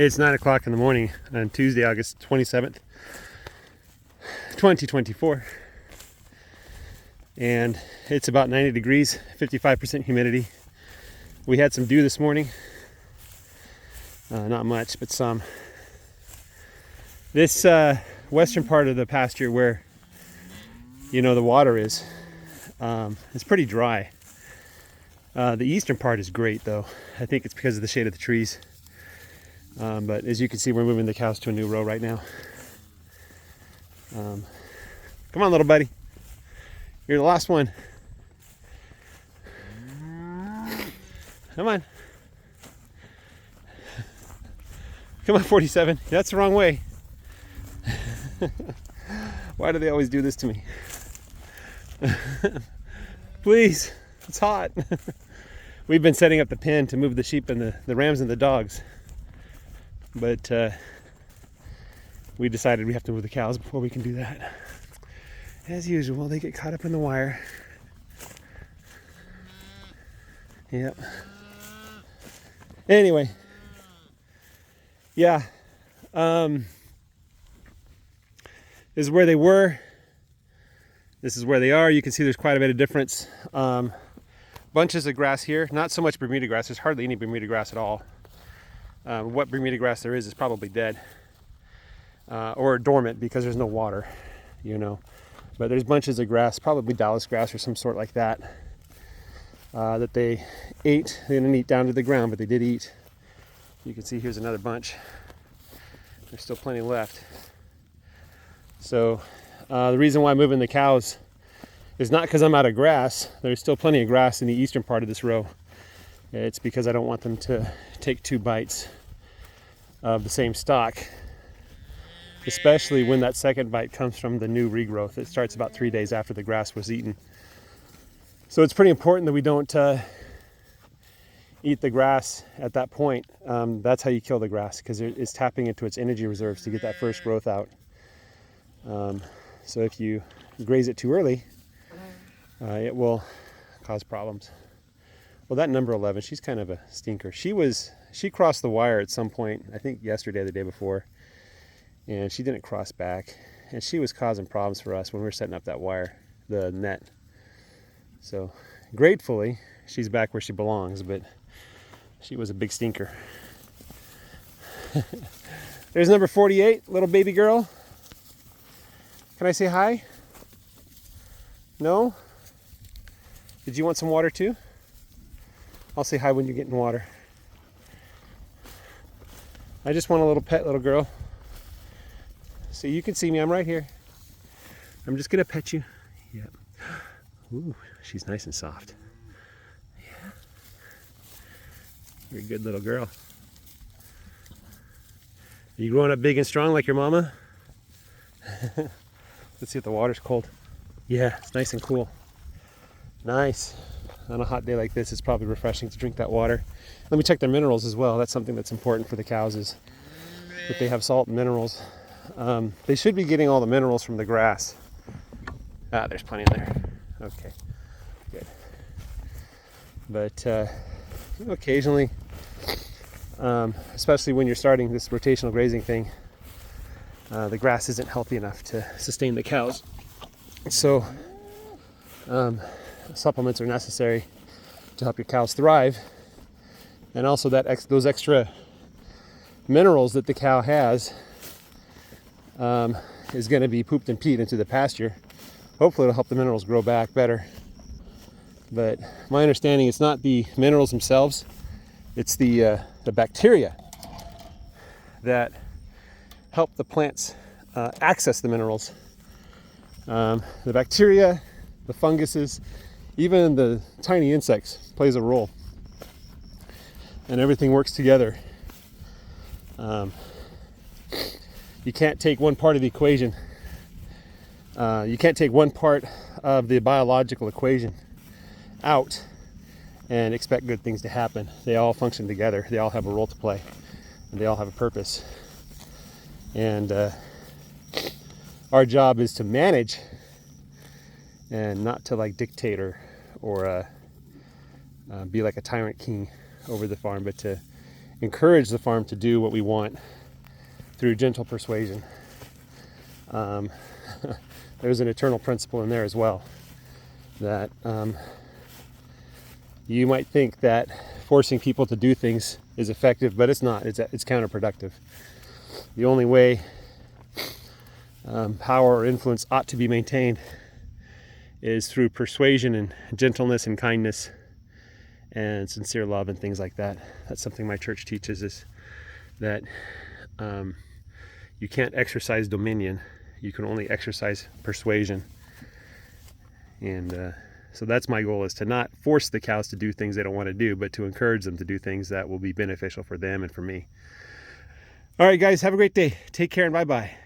It's 9 o'clock in the morning on Tuesday, August 27th, 2024. And it's about 90 degrees, 55% humidity. We had some dew this morning. Not much, but some. This western part of the pasture where, the water is, it's pretty dry. The eastern part is great though. I think it's because of the shade of the trees. But as you can see, we're moving the cows to a new row right now. Come on, little buddy. You're the last one. Come on. Come on, 47. That's the wrong way. Why do they always do this to me? Please, it's hot. We've been setting up the pen to move the sheep and the rams and the dogs. But we decided we have to move the cows before we can do that. As usual, they get caught up in the wire. Yep. Anyway. Yeah. This is where they were. This is where they are. You can see there's quite a bit of difference. Bunches of grass here. Not so much Bermuda grass. There's hardly any Bermuda grass at all. What Bermuda grass there is probably dead. Or dormant because there's no water, But there's bunches of grass, probably Dallas grass or some sort like that, that they ate. They didn't eat down to the ground, but they did eat. You can see here's another bunch. There's still plenty left. So the reason why I'm moving the cows is not because I'm out of grass. There's still plenty of grass in the eastern part of this row. It's because I don't want them to take 2 bites of the same stock, especially when that second bite comes from the new regrowth. It starts about 3 days after the grass was eaten. So it's pretty important that we don't eat the grass at that point. That's how you kill the grass, because it's tapping into its energy reserves to get that first growth out. So if you graze it too early, it will cause problems. Well, that number 11, she's kind of a stinker. She crossed the wire at some point, I think yesterday or the day before, and she didn't cross back. And she was causing problems for us when we were setting up that wire, the net. So gratefully, she's back where she belongs, but she was a big stinker. There's number 48, little baby girl. Can I say hi? No? Did you want some water too? I'll say hi when you get in water. I just want a little pet, little girl. So you can see me, I'm right here. I'm just gonna pet you. Yep. Ooh, she's nice and soft. Yeah. You're a good little girl. Are you growing up big and strong like your mama? Let's see if the water's cold. Yeah, it's nice and cool. Nice. On a hot day like this, it's probably refreshing to drink that water. Let me check their minerals as well. That's something that's important for the cows, is that they have salt and minerals. They should be getting all the minerals from the grass. There's plenty in there. Okay, good. But occasionally, especially when you're starting this rotational grazing thing, the grass isn't healthy enough to sustain the cows. So supplements are necessary to help your cows thrive, and also those extra minerals that the cow has is going to be pooped and peed into the pasture. Hopefully it'll help the minerals grow back better. But my understanding, it's not the minerals themselves, it's the bacteria that help the plants access the minerals. The bacteria, the funguses, even the tiny insects plays a role, and everything works together. You can't take one part of the equation. You can't take one part of the biological equation out and expect good things to happen. They all function together. They all have a role to play, and they all have a purpose. And our job is to manage and not to dictate or be like a tyrant king over the farm, but to encourage the farm to do what we want through gentle persuasion. There's an eternal principle in there as well, that you might think that forcing people to do things is effective, but it's not. It's counterproductive. The only way power or influence ought to be maintained is through persuasion and gentleness and kindness and sincere love and things like that. That's something my church teaches, is that you can't exercise dominion. You can only exercise persuasion. And so that's my goal, is to not force the cows to do things they don't want to do, but to encourage them to do things that will be beneficial for them and for me. All right, guys, have a great day. Take care and bye-bye.